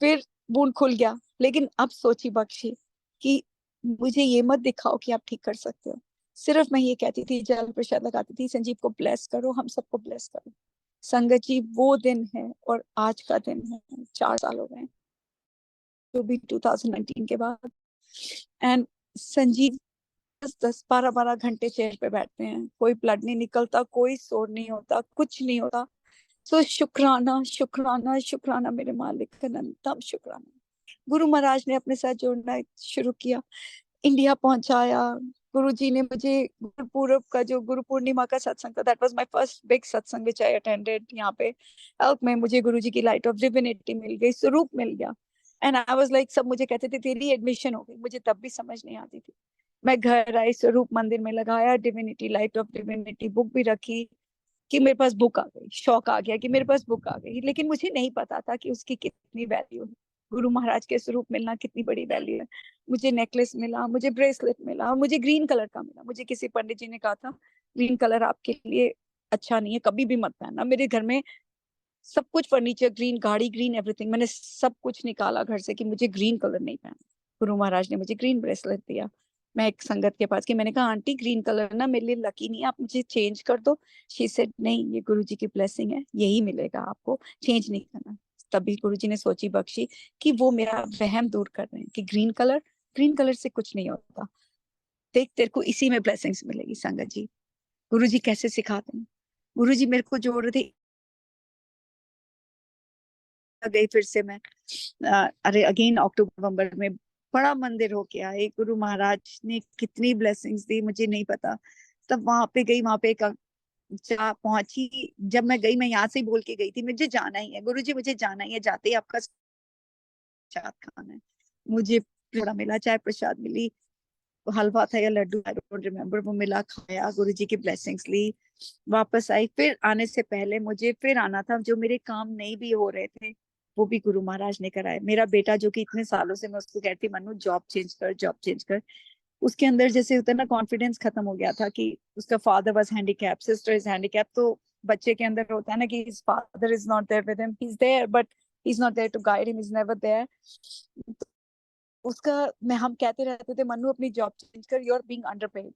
Speaker 1: फिर वूंड खुल गया, लेकिन अब सोची बख्शी कि मुझे ये मत दिखाओ कि आप ठीक कर सकते हो। सिर्फ मैं ये कहती थी, जल प्रसाद लगाती थी, संजीव को ब्लेस करो, हम सबको ब्लेस करो। संगत जी, वो दिन है और आज का दिन है, 4 साल हो गए हैं, जो भी 2019 के बाद। एंड संजीव 10 10 12 12 घंटे चेयर पे बैठते हैं, कोई ब्लड नहीं निकलता, कोई शोर नहीं होता, कुछ नहीं होता। तो शुक्राना शुक्राना शुक्राना मेरे मालिक का अनंतम शुक्राना। गुरु महाराज ने अपने साथ जोड़ना शुरू किया, इंडिया पहुंचाया। गुरु जी ने मुझे गुरुपूरब का, जो गुरु पूर्णिमा का सत्संग था, that was my first big सत्संग व्हिच आई अटेंडेड यहाँ पे एल्क में। मुझे गुरु जी की लाइट ऑफ डिविनिटी मिल गई, स्वरूप मिल गया। एंड आई वाज लाइक, सब मुझे कहते थे तेरी एडमिशन हो गई, मुझे तब भी समझ नहीं आती थी। मैं घर आई, स्वरूप मंदिर में लगाया, divinity, light of divinity book भी रखी, कि मेरे पास बुक आ गई। शौक आ गया कि मेरे पास बुक आ गई, लेकिन मुझे नहीं पता था कि उसकी कितनी वैल्यू है। गुरु महाराज के स्वरूप मिलना कितनी बड़ी वैल्यू है। मुझे नेकलेस मिला, मुझे ब्रेसलेट मिला और मुझे ग्रीन कलर का मिला। मुझे किसी पंडित जी ने कहा था ग्रीन कलर आपके लिए अच्छा नहीं है, कभी भी मत पहनना। मेरे घर में सब कुछ फर्नीचर ग्रीन, गाड़ी ग्रीन, एवरीथिंग, मैंने सब कुछ निकाला घर से कि मुझे ग्रीन कलर नहीं पहनना। गुरु महाराज ने मुझे ग्रीन ब्रेसलेट दिया। मैं एक संगत के पास गई, मैंने कहा आंटी ग्रीन कलर ना मेरे लिए लकी नहीं है, आप मुझे चेंज कर दो। शी सेड नहीं, ये गुरु जी की ब्लेसिंग है, यही मिलेगा आपको, चेंज नहीं करना। तभी गुरु जी ने सोची बख्शी कि वो मेरा वहम दूर कर रहे हैं कि ग्रीन कलर से कुछ नहीं होता। देख तेरे को इसी में ब्लेसिंग्स मिलेगी। संगत जी, गुरु जी कैसे सिखाते हैं। गुरु जी मेरे को जोड़ रहे थे, गई फिर से मैं, अरे अगेन अक्टूबर नवंबर में बड़ा मंदिर हो गया। एक गुरु महाराज ने कितनी ब्लेसिंग्स दी मुझे नहीं पता। तब वहां पे गई, वहां पे एक जा पहुंची। जब मैं गई, मैं यहाँ से ही बोल के गई थी मुझे जाना ही है गुरु जी, मुझे जाना ही है, जाते ही आपका प्रसाद खाना है। मुझे थोड़ा मिला, चाय प्रसाद मिली, हलवा था या लड्डू, आई डोंट रिमेम्बर, वो मिला, खाया, गुरु जी की ब्लेसिंग्स ली, वापस आई। फिर आने से पहले मुझे फिर आना था, जो मेरे काम नहीं भी हो रहे थे वो भी गुरु महाराज ने कराए। मेरा बेटा, जो कि इतने सालों से मैं उसको कहती मनु जॉब चेंज कर, जॉब चेंज कर, उसके अंदर जैसे होता है ना कॉन्फिडेंस खत्म हो गया था कि उसका father was handicap, sister is handicap, तो बच्चे के अंदर होता है ना कि his father is not there with him, he is there but he is not there to guide him, is never there. उसका, मैं, हम कहते रहते थे मनु अपनी जॉब चेंज कर, यू आर बीइंग अंडरपेड।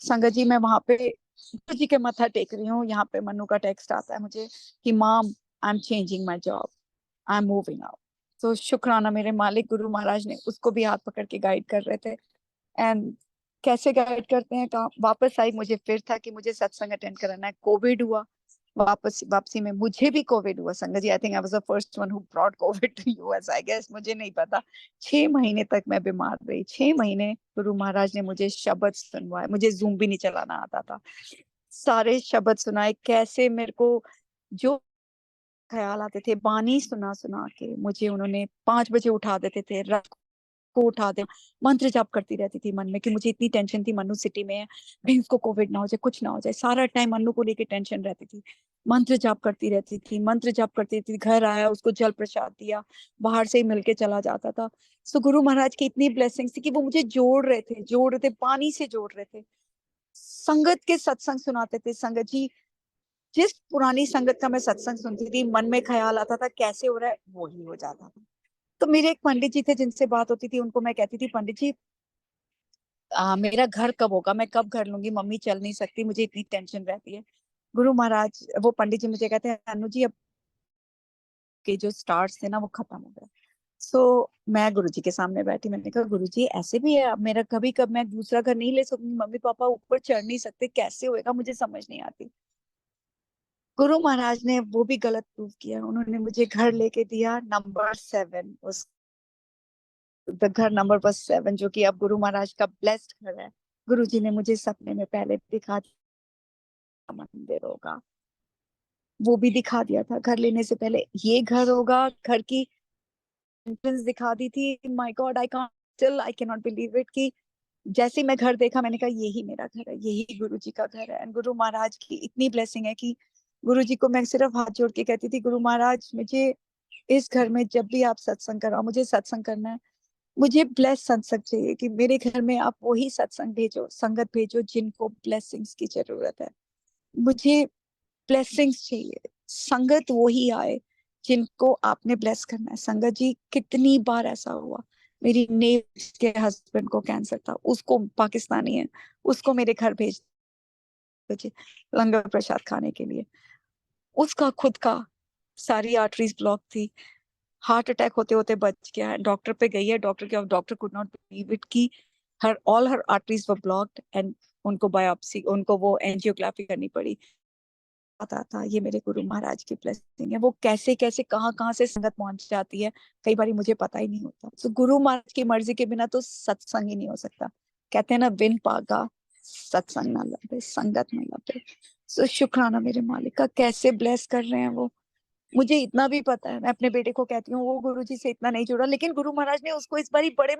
Speaker 1: संगत जी, मैं वहां पे गुरु जी के मत्था टेक रही हूँ, यहाँ पे मनु का टेक्स्ट आता है मुझे कि mom I am changing my job, I am moving out. तो शुक्राना मेरे मालिक गुरु महाराज ने उसको भी हाथ पकड़ के गाइड कर रहे थे। एंड कैसे गाइड करते हैं, कहा वापस आई, मुझे फिर था कि मुझे सत्संग अटेंड कराना है। कोविड हुआ, वापसी में मुझे भी कोविड हुआ। Sangat ji, I think I was the first one who brought Covid to US, I guess, मुझे नहीं पता। 6 महीने तक मैं बीमार रही, 6 महीने। गुरु महाराज ने मुझे शब्द सुनवाए, मुझे जूम भी नहीं चलाना आता था, सारे शब्द सुनाए, कैसे मेरे को जो ख्याल आते थे, बानी सुना सुना के मुझे उन्होंने 5 बजे उठा देते थे, रात को उठा दे, मंत्र जाप करती रहती थी मन में कि मुझे इतनी टेंशन थी, मनु सिटी में है, कहीं उसको कोविड ना हो जाए, कुछ ना हो जाए, सारा टाइम मनु को लेके टेंशन रहती थी। मंत्र जाप करती रहती थी, मंत्र जाप करती थी, घर आया उसको जल प्रसाद दिया, बाहर से ही मिलके चला जाता था। सो गुरु महाराज की इतनी ब्लेसिंग्स थी कि वो मुझे जोड़ रहे थे, पानी से जोड़ रहे थे। संगत के सत्संग सुनाते थे, संगत जी, जिस पुरानी संगत का मैं सत्संग सुनती थी, मन में ख्याल आता था कैसे हो रहा है, वो ही हो जाता था। तो मेरे एक पंडित जी थे जिनसे बात होती थी, उनको मैं कहती थी, पंडित जी मेरा घर कब होगा, मैं कब घर लूंगी, मम्मी चल नहीं सकती, मुझे इतनी टेंशन रहती है। गुरु महाराज, वो पंडित जी मुझे कहते हैं, अनु जी अब के जो स्टार्स थे ना वो खत्म हो गए। सो मैं गुरु जी के सामने बैठी, मैंने कहा गुरु जी ऐसे भी है, अब मेरा कभी कब मैं दूसरा घर नहीं ले सकती, मम्मी पापा ऊपर चढ़ नहीं सकते, कैसे होएगा, मुझे समझ नहीं आती। गुरु महाराज ने वो भी गलत प्रूव किया, उन्होंने मुझे घर लेके दिया नंबर 7, उस घर नंबर 7, जो कि अब गुरु महाराज का ब्लेस्ड घर है। गुरु जी ने मुझे सपने में पहले दिखा दिया मंदिर होगा, वो भी दिखा दिया था घर लेने से पहले, ये घर होगा, घर की एंट्रेंस दिखा दी थी। My God, I can not believe it कि जैसे ही मैं घर देखा, मैंने कहा यही मेरा घर है, यही गुरु जी का घर है। एंड गुरु महाराज की इतनी ब्लेसिंग है कि गुरु जी को मैं सिर्फ हाथ जोड़ के कहती थी, गुरु महाराज मुझे इस घर में जब भी आप सत्संग कराओ, मुझे सत्संग करना है, मुझे ब्लेस सत्संग चाहिए, कि मेरे घर में आप वही सत्संग भेजो, संगत भेजो जिनको ब्लेसिंग्स की जरूरत है, मुझे ब्लेसिंग्स चाहिए, संगत वही आए जिनको आपने ब्लेस करना है। संगत जी, कितनी बार ऐसा हुआ, मेरी नेब के हस्बैंड को कैंसर था, उसको, पाकिस्तानी है, उसको मेरे घर भेज दीजिए लंगर प्रसाद खाने के लिए, उसका खुद का सारी आर्टरीज ब्लॉक थी, हार्ट अटैक होते होते बच गया है, डॉक्टर पे गई है, doctor could not believe it कि her all her arteries were blocked, and उनको बायोप्सी, उनको वो एंजियोग्राफी करनी पड़ी। पता था ये मेरे गुरु महाराज की ब्लेसिंग है, वो कैसे कैसे कहाँ कहाँ से संगत पहुंच जाती है, कई बार मुझे पता ही नहीं होता। तो गुरु महाराज की मर्जी के बिना तो सत्संग ही नहीं हो सकता। कहते हैं ना, बिन पागा सत्संग ना लगे, संगत ना लगे। तो शुक्राना मेरे मालिक का, कैसे ब्लेस कर रहे हैं वो। मुझे इतना भी पता है, मैं अपने बेटे को कहती हूँ वो गुरु जी से इतना नहीं जुड़ा, लेकिन गुरु महाराज ने उसको इस बारी बड़े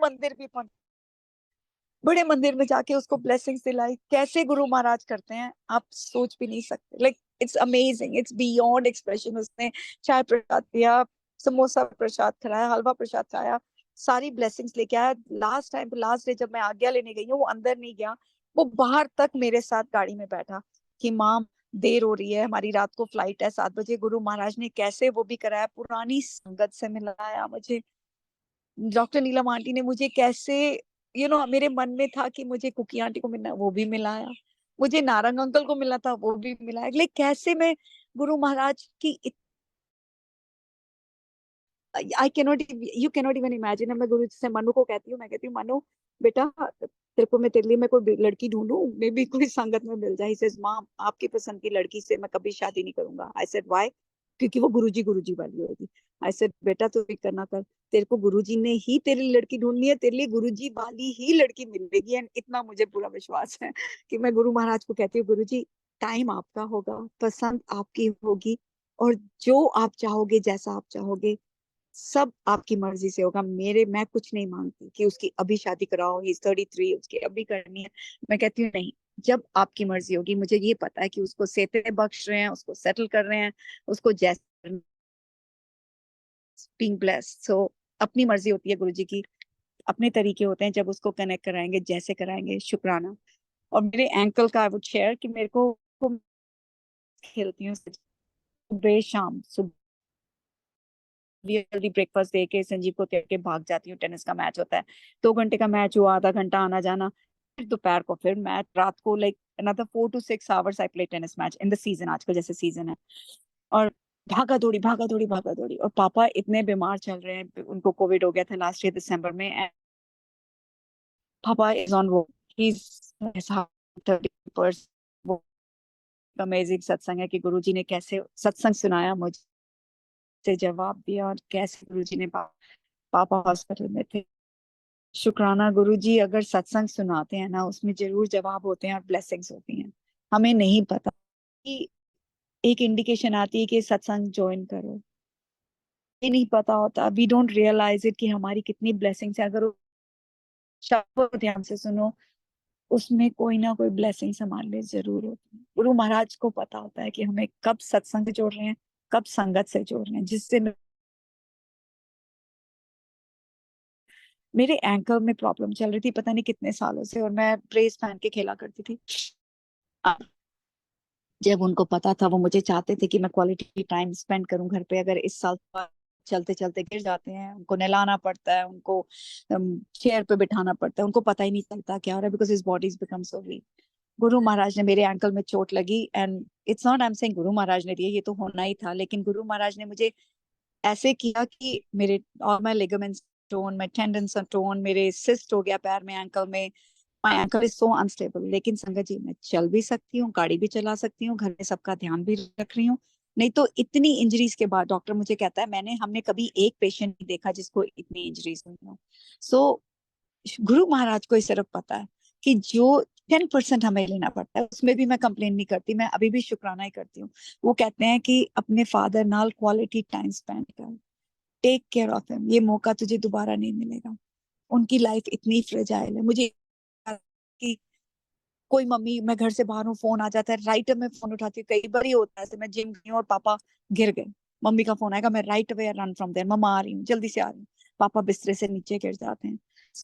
Speaker 1: मंदिर में जाके उसको ब्लेसिंग्स दिलाई। कैसे गुरु महाराज करते हैं आप सोच भी नहीं सकते, like it's amazing, it's beyond expression. उसने चाय प्रसाद दिया, समोसा प्रसाद खाया, हलवा प्रसाद खाया, सारी ब्लेसिंग्स लेके आया। लास्ट टाइम, लास्ट डे जब मैं आज्ञा लेने गई हूँ, वो अंदर नहीं गया, वो बाहर तक मेरे साथ गाड़ी में बैठा कि माँ देर हो रही है, हमारी रात को फ्लाइट है 7 बजे। गुरु महाराज ने कैसे वो भी कराया, पुरानी संगत से मिलाया मुझे। डॉक्टर नीलम आंटी ने मुझे कैसे, मेरे मन में था कि मुझे कुकी आंटी को मिलना है, वो भी मिलाया, मुझे नारंग अंकल को मिलना था, वो भी मिलाया। लेकिन कैसे मैं गुरु महाराज की, I cannot, you cannot even imagine. मैं गुरु से मनु को कहती हूँ, मैं कहती हूँ मनु बेटा, तेरे को मैं, तेरे लिए मैं कोई लड़की ढूंढूं, मे भी कोई संगत में मिल जाए। सेज माँ, आपकी पसंद की लड़की से मैं कभी शादी नहीं करूंगा। आई सेड व्हाई, क्योंकि वो गुरुजी वाली होगी। आई सेड बेटा तू फिक्र ना कर, तेरे को गुरुजी ने ही तेरी लड़की ढूंढनी है, तेरे लिए गुरुजी वाली ही लड़की मिलेगी। एंड इतना मुझे पूरा विश्वास है कि मैं गुरु महाराज को कहती हूँ, गुरुजी टाइम आपका होगा, पसंद आपकी होगी, और जो आप चाहोगे, जैसा आप चाहोगे, सब आपकी मर्जी से होगा। मैं कुछ नहीं मांगती कि उसकी अभी शादी कराओ, ही 33, उसकी अभी करनी है। मैं कहती हूँ नहीं, जब आपकी मर्जी होगी। मुझे ये पता है कि उसको सेते बख्श रहे हैं, उसको सेटल कर रहे हैं, उसको जैसे बीइंग ब्लेस्ड। सो अपनी मर्जी होती है गुरु जी की, अपने तरीके होते हैं, जब उसको कनेक्ट कराएंगे, जैसे कराएंगे। शुक्राना। और मेरे एंकल का आई वुड शेयर कि मेरे को खेलती हूँ सुबह शाम, सुबह जल्दी ब्रेकफास्ट दे के संजीव को दे के भाग जाती हूँ। टेनिस का मैच होता है, 2 घंटे का मैच हुआ, आधा घंटा आना जाना, फिर दोपहर को फिर मैच, रात को like another 4 to 6 hours I play tennis match in the season, आजकल जैसे सीजन है। और भागा दौड़ी भागा दौड़ी भागा दौड़ी। और पापा इतने बीमार चल रहे हैं, उनको कोविड हो गया था लास्ट ईयर दिसंबर में। And पापा इज ऑन वो, ही इज 30%। वो अमेजिंग सत्संग है कि गुरुजी ने कैसे सत्संग सुनाया, मुझे जवाब दिया, और कैसे गुरुजी ने पापा हॉस्पिटल में थे। शुक्राना गुरुजी, अगर सत्संग सुनाते हैं ना, उसमें जरूर जवाब होते हैं और ब्लेसिंग्स होती हैं। हमें नहीं पता कि एक इंडिकेशन आती है कि सत्संग ज्वाइन करो, ये नहीं पता होता, वी डोंट रियलाइज इट कि हमारी कितनी ब्लेसिंग्स है। अगर उस शब्द को ध्यान से सुनो, उसमें कोई ना कोई ब्लेसिंग्स हमारे लिए जरूर होती है। गुरु महाराज को पता होता है कि हमें कब सत्संग से जोड़ रहे हैं, कब संगत से जोड़ रहे हैं, जिससे मेरे एंकल में प्रॉब्लम चल रही थी पता नहीं कितने सालों से, और मैं ब्रेस पहन के खेला करती थी। जब उनको पता था, वो मुझे चाहते थे कि मैं क्वालिटी टाइम स्पेंड करूं घर पे। अगर इस साल चलते चलते गिर जाते हैं, उनको नहलाना पड़ता है, उनको चेयर पे बिठाना पड़ता है, उनको पता ही नहीं चलता क्या हो रहा है, because his body is become so weak. गुरु महाराज ने, मेरे एंकल में चोट लगी, and it's not I am saying गुरु महाराज ने दिया, ये तो होना ही था, लेकिन गुरु महाराज ने मुझे ऐसे किया कि मेरे और my ligaments tone, my tendons tone, मेरे सिस्ट हो गया पैर में, एंकल में। My ankle is so unstable, लेकिन संगत जी मैं चल भी सकती हूँ, गाड़ी भी चला सकती हूँ, घर में सबका ध्यान भी रख रही हूँ। नहीं तो इतनी इंजरीज के बाद डॉक्टर मुझे कहता है, हमने कभी एक पेशेंट नहीं देखा जिसको इतनी इंजरीज हुई हो। सो गुरु महाराज को ही सिर्फ पता है कि जो 10% हमें लेना पड़ता है, उसमें भी मैं कंप्लेन नहीं करती, मैं अभी भी शुक्राना ही करती हूँ। वो कहते हैं कि अपने फादर नाल क्वालिटी टाइम स्पेंड कर, टेक केयर ऑफ हिम, ये मौका तुझे दोबारा नहीं मिलेगा। उनकी लाइफ इतनी फ्रेजाइल है। मुझे कि कोई मम्मी, मैं घर से बाहर हूँ, फोन आ जाता है, राइट में फोन उठाती हूँ। कई बार ही होता है, मैं जिम गई हूँ और पापा गिर गए, मम्मी का फोन आएगा, मैं right away run from there, mama आ रही हूँ, जल्दी से आ रही हूँ, पापा बिस्तरे से नीचे गिर जाते हैं।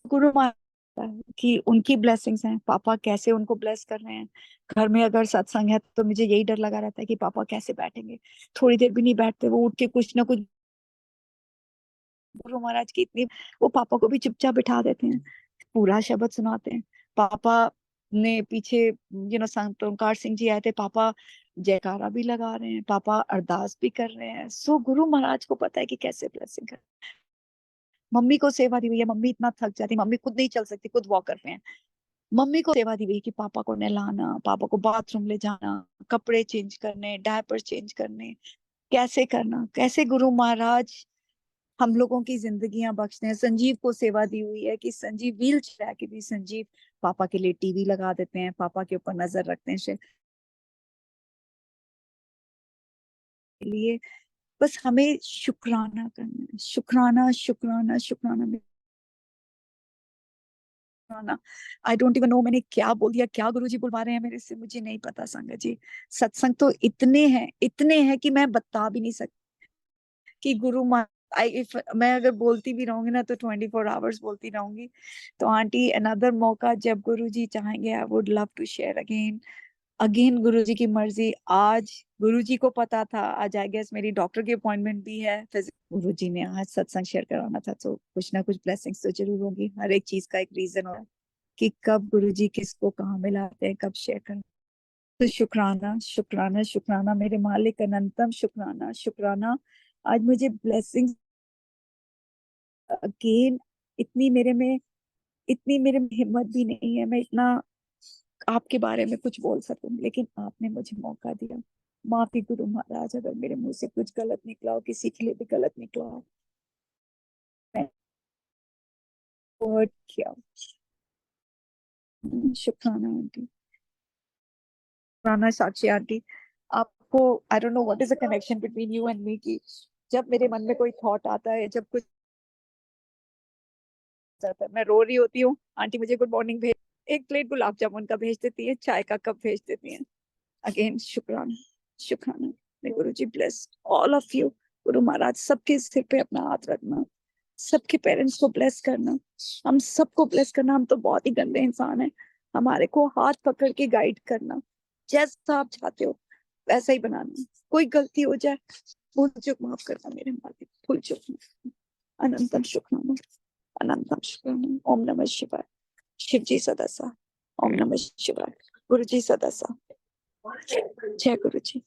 Speaker 1: गुरु माता है कि उनकी ब्लेसिंग्स हैं, पापा कैसे उनको ब्लेस कर रहे हैं। घर में अगर सत्संग है तो मुझे यही डर लगा रहता है कि पापा कैसे बैठेंगे, थोड़ी देर भी नहीं बैठते, वो उठ के कुछ ना कुछ। गुरु महाराज की इतनी, वो पापा को भी चुपचाप बिठा देते हैं, पूरा शब्द सुनाते हैं। पापा ने पीछे, संत ओंकार सिंह जी आए थे, पापा जयकारा भी लगा रहे हैं, पापा अरदास भी कर रहे हैं। सो गुरु महाराज को पता है कि कैसे ब्लेसिंग कर। मम्मी को सेवा दी हुई है, मम्मी इतना थक जाती, मम्मी खुद नहीं चल सकती, खुद वॉकर पे हैं। मम्मी को सेवा दी हुई है कि पापा को नहलाना, पापा को बाथरूम ले जाना, कपड़े चेंज करने, डायपर चेंज करने, कैसे करना, कैसे गुरु महाराज हम लोगों की जिंदगियां बख्शते हैं। संजीव को सेवा दी हुई है कि संजीव व्हील चला के भी संजीव पापा के लिए टीवी लगा देते हैं, पापा के ऊपर नजर रखते हैं के लिए। बस हमें शुक्राना करना है, शुक्राना शुक्राना शुक्राना शुक्राना। आई डोंट इवन नो मैंने क्या बोल दिया, क्या गुरुजी बुलवा रहे हैं मेरे से, मुझे नहीं पता संगत जी। सत्संग तो इतने हैं कि मैं बता भी नहीं सकती कि गुरु मा इफ मैं अगर बोलती भी रहूंगी ना तो 24 आवर्स बोलती रहूंगी। तो आंटी, अनदर मौका जब गुरु जी चाहेंगे, I would love to share again. Again Guru ji की मर्जी। आज गुरु जी को पता था, आज आई गेस मेरी डॉक्टर की अपॉइंटमेंट भी है, गुरु जी ने आज सत्संग शेयर करवाना था, तो कुछ ना कुछ ब्लेसिंग्स तो जरूर होगी। हर एक चीज का एक रीजन होता है कि कब गुरु जी किसको कहाँ मिलाते हैं, कब शेयर करते हैं। तो शुक्राना शुक्राना शुक्राना मेरे मालिक, अनंतम शुक्राना शुक्राना। आज मुझे ब्लेसिंग्स अगेन, इतनी मेरे में इतनी मेरे में हिम्मत भी नहीं है मैं इतना आपके बारे में कुछ बोल सकूं, लेकिन आपने मुझे मौका दिया। माफी गुरु महाराज, अगर मेरे मुंह से कुछ गलत निकला हो, किसी के लिए भी गलत निकला हो, मैं वर्ड किया। शुक्राना आंटी, शुक्राना साक्षी आंटी। आपको, I don't know what is the connection between you and me, की जब मेरे मन में कोई थॉट आता है, जब कुछ जाता है, मैं रो रही होती हूँ, आंटी मुझे गुड मॉर्निंग भेज, एक प्लेट गुलाब जामुन का भेज देती है, चाय का कप भेज देती है। अगेन शुक्राना शुक्राना। मे गुरु जी bless all of you. Guru Maharaj सबके सिर पे अपना हाथ रखना, सबके पेरेंट्स को ब्लेस करना, हम सबको ब्लेस करना। हम तो बहुत ही गंदे इंसान हैं, हमारे को हाथ पकड़ के गाइड करना, जैसा आप चाहते हो वैसा ही बनाना। कोई गलती हो जाए, भूल चूक माफ करना मेरे मालिक, भूल चूक। अनंतम शुक्राना, अनंतम शुक्राना। ओम नमः शिवाय। शिव जी सदा सा। ओम नमः शिवाय। गुरु जी सदा सा। जय गुरु जी।